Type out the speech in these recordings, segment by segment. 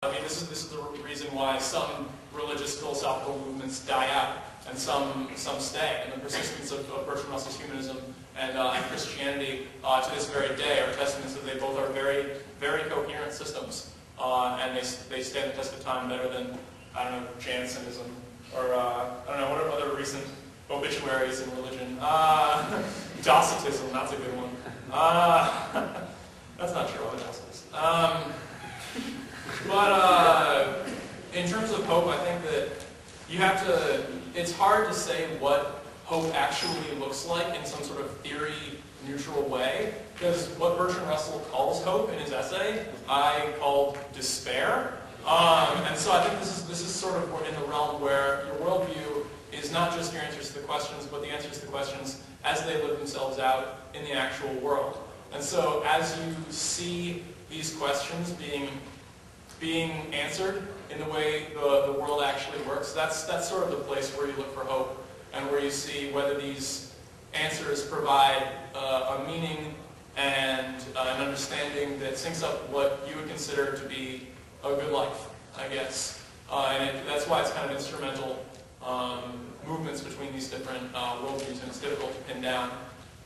I mean, this is the reason why some religious philosophical movements die out and some stay. And the persistence of Bertrand Russell's humanism and Christianity to this very day are testaments that they both are very, very coherent systems, and they stand the test of time better than, I don't know, Jansenism or I don't know, what are other recent obituaries in religion? Docetism, that's a good one. That's not true, I'm a Docetist. But in terms of hope, I think that you have to, it's hard to say what hope actually looks like in some sort of theory-neutral way, because what Bertrand Russell calls hope in his essay, I called despair. And so I think this is sort of in the realm where your worldview is not just your answers to the questions, but the answers to the questions as they live themselves out in the actual world. And so as you see these questions being answered in the way the world actually works, that's sort of the place where you look for hope and where you see whether these answers provide a meaning and an understanding that syncs up what you would consider to be a good life, I guess. That's why it's kind of instrumental movements between these different worldviews, and it's difficult to pin down.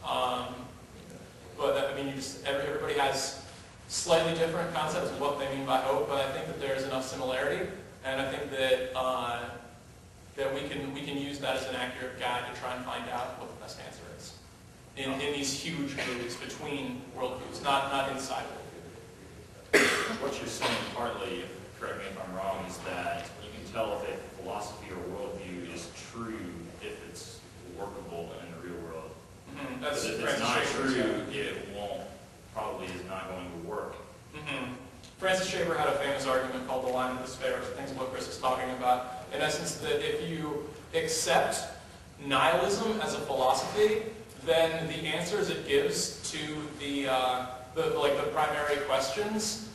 But I mean, everybody has slightly different concepts of what they mean by hope, but I think that there's enough similarity, and I think that that we can use that as an accurate guide to try and find out what the best answer is in these huge moves between worldviews, not inside worldviews. What you're saying partly, correct me if I'm wrong, is that you can tell if a philosophy or worldview is true if it's workable in the real world. Mm-hmm. But if it's not true, it probably is not going to work. Mm-hmm. Francis Schaeffer had a famous argument called the line of despair, which I think is what Chris is talking about. In essence, that if you accept nihilism as a philosophy, then the answers it gives to the primary questions,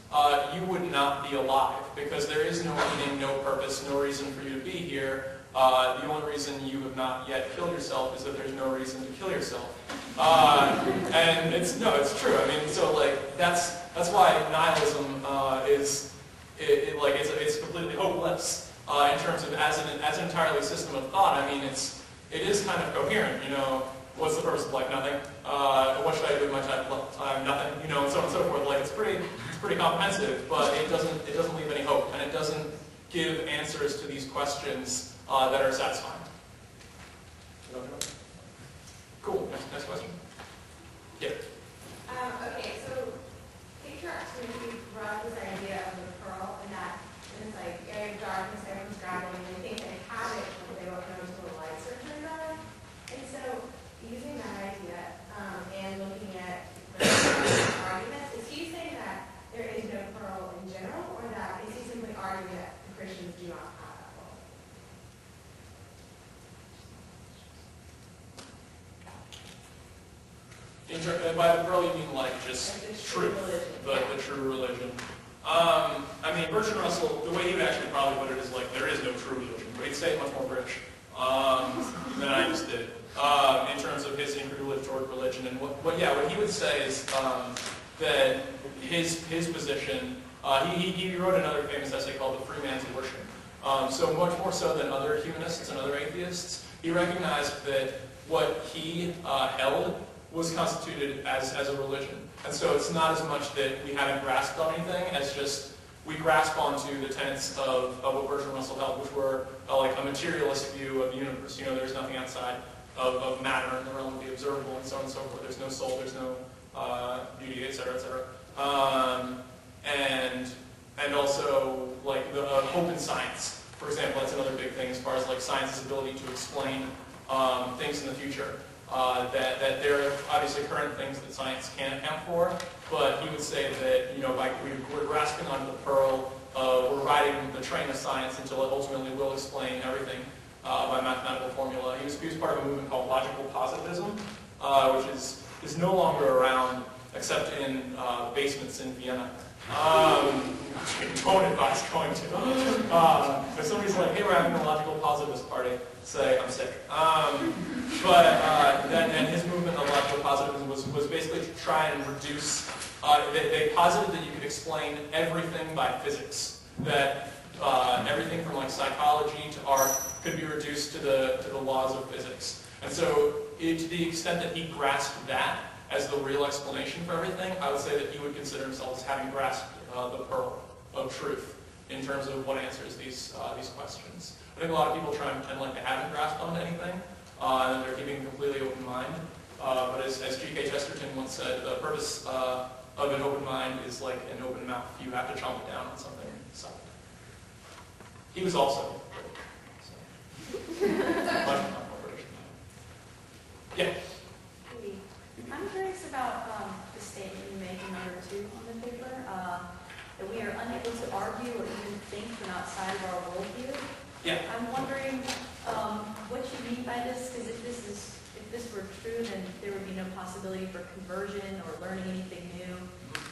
you would not be alive, because there is no meaning, no purpose, no reason for you to be here. The only reason you have not yet killed yourself is that there's no reason to kill yourself. And it's true. I mean, so like that's why nihilism it's completely hopeless in terms of as an entirely system of thought. I mean, it is kind of coherent. You know, what's the purpose of life? Nothing. What should I do with my time? Nothing. You know, and so on and so forth. Like it's pretty comprehensive, but it doesn't leave any hope, and it doesn't give answers to these questions that are satisfying. Cool. Next question. Yeah. Okay, so picture actually brought this idea of the pearl, and that it's like area of darkness, everyone's grabbing, and they think they have it when they look into the lights are turned on. And so using that idea and looking at the arguments, is he saying that there is no pearl in general, or that is he simply arguing that the Christians do not have that pearl? By the pearl, you mean like just truth, the true religion. I mean, Bertrand Russell, the way he would actually probably put it is like, there is no true religion. But he'd say it much more British than I just did in terms of his incredulity toward religion. And what he would say is that his position, he wrote another famous essay called The Free Man's Worship. So much more so than other humanists and other atheists, he recognized that what he held was constituted as a religion. And so it's not as much that we haven't grasped on anything as just we grasp onto the tenets of what Bertrand Russell held, which were like a materialist view of the universe. You know, there's nothing outside of matter in the realm of the observable, and so on and so forth. There's no soul, there's no beauty, etc., etc. And also like the hope in science, for example. That's another big thing as far as like science's ability to explain things in the future. That there are obviously current things that science can't account for, but he would say that, you know, we're grasping onto the pearl, we're riding the train of science until it ultimately will explain everything by mathematical formula. He was part of a movement called logical positivism, which is no longer around except in basements in Vienna. Don't advise going to. If somebody's like, hey, we're having a logical positivist party, say, I'm sick. Then his movement of logical positivism was basically to try and reduce, they posited that you could explain everything by physics. that everything from like psychology to art could be reduced to the laws of physics. And so, to the extent that he grasped that as the real explanation for everything, I would say that he would consider himself as having grasped the pearl of truth in terms of what answers these questions. I think a lot of people try and pretend like they haven't grasped onto anything, and they're keeping a completely open mind. But as G.K. Chesterton once said, the purpose of an open mind is like an open mouth. You have to chomp it down on something solid. He was also much more British. Yeah. I'm curious about the statement you made in number 2 on the paper, that we are unable to argue or even think from outside of our worldview. Yeah. I'm wondering what you mean by this, because if this were true, then there would be no possibility for conversion or learning anything new.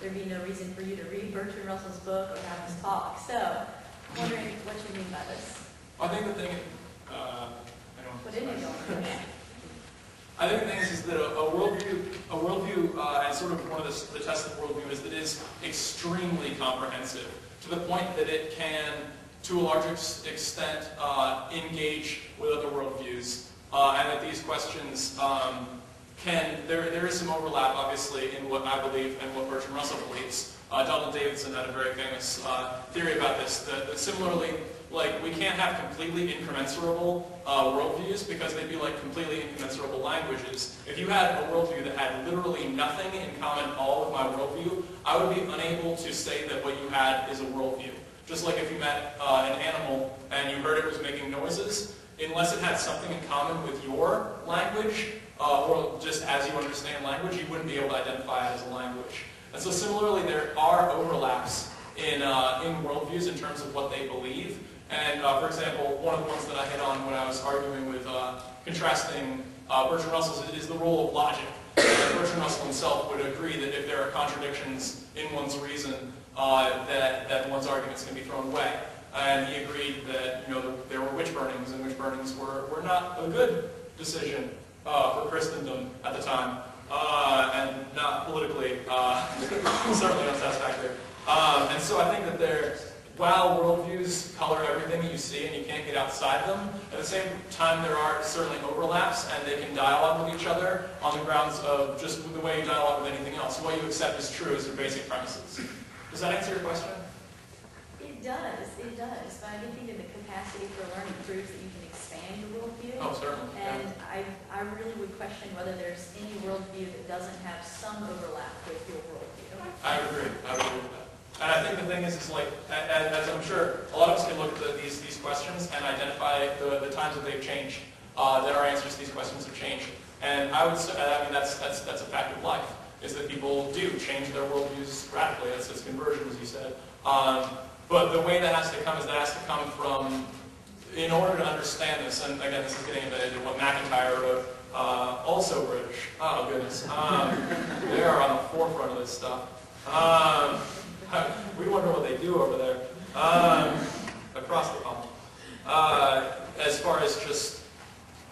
There'd be no reason for you to read Bertrand Russell's book or have this talk. So, I'm wondering what you mean by this. I think the thing, I think the thing is that a worldview, and sort of one of the tests of worldview is that it is extremely comprehensive to the point that it can, to a large extent, engage with other worldviews, and that these questions there is some overlap, obviously, in what I believe and what Bertrand Russell believes. Donald Davidson had a very famous theory about this, that similarly, like, we can't have completely incommensurable worldviews because they'd be like completely incommensurable languages. If you had a worldview that had literally nothing in common at all with my worldview, I would be unable to say that what you had is a worldview. Just like if you met an animal and you heard it was making noises, unless it had something in common with your language, or just as you understand language, you wouldn't be able to identify it as a language. And so similarly, there are overlaps in worldviews in terms of what they believe. And for example, one of the ones that I hit on when I was arguing with contrasting Bertrand Russell's is the role of logic. Bertrand Russell himself would agree that if there are contradictions in one's reason, that one's arguments can be thrown away. And he agreed that there were witch burnings, and witch burnings were not a good decision for Christendom at the time, and not politically, certainly unsatisfactory. And so I think that while worldviews color everything that you see and you can't get outside them, at the same time there are certainly overlaps and they can dialogue with each other on the grounds of just the way you dialogue with anything else. What you accept as true is your basic premises. Does that answer your question? It does. But I think that the capacity for learning proves that you can expand your worldview. Oh, certainly. And yeah. I really would question whether there's any worldview that doesn't have some overlap with your worldview. I would agree with that. And I think the thing is like, as I'm sure a lot of us can look at these questions and identify the times that they've changed, that our answers to these questions have changed. And I would say, that's a fact of life, is that people do change their worldviews radically. That's conversion, as you said. But the way that has to come is that has to come from, in order to understand this, and again, this is getting into what McIntyre wrote, also British. Oh, goodness. They are on the forefront of this stuff. We wonder what they do over there, across the pond. As far as just,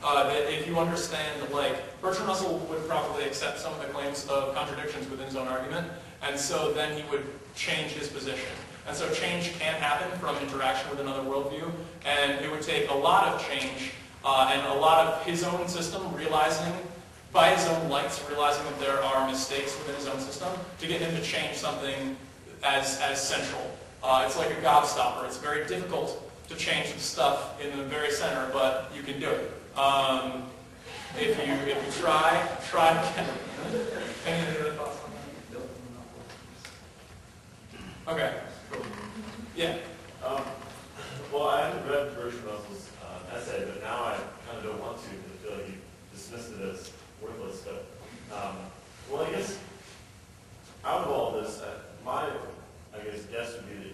if you understand, like, Bertrand Russell would probably accept some of the claims of contradictions within his own argument, and so then he would change his position. And so change can happen from interaction with another worldview, and it would take a lot of change, and a lot of his own system realizing, by his own lights, realizing that there are mistakes within his own system, to get him to change something as central. It's like a gobstopper. It's very difficult to change the stuff in the very center, but you can do it. If you try again. Any other thoughts on that? Okay, cool. Yeah. Well, I haven't read Bertrand Russell's essay, but now I kind of don't want to because I feel like you dismissed it as worthless. But, well, I guess out of all this, my guess would be that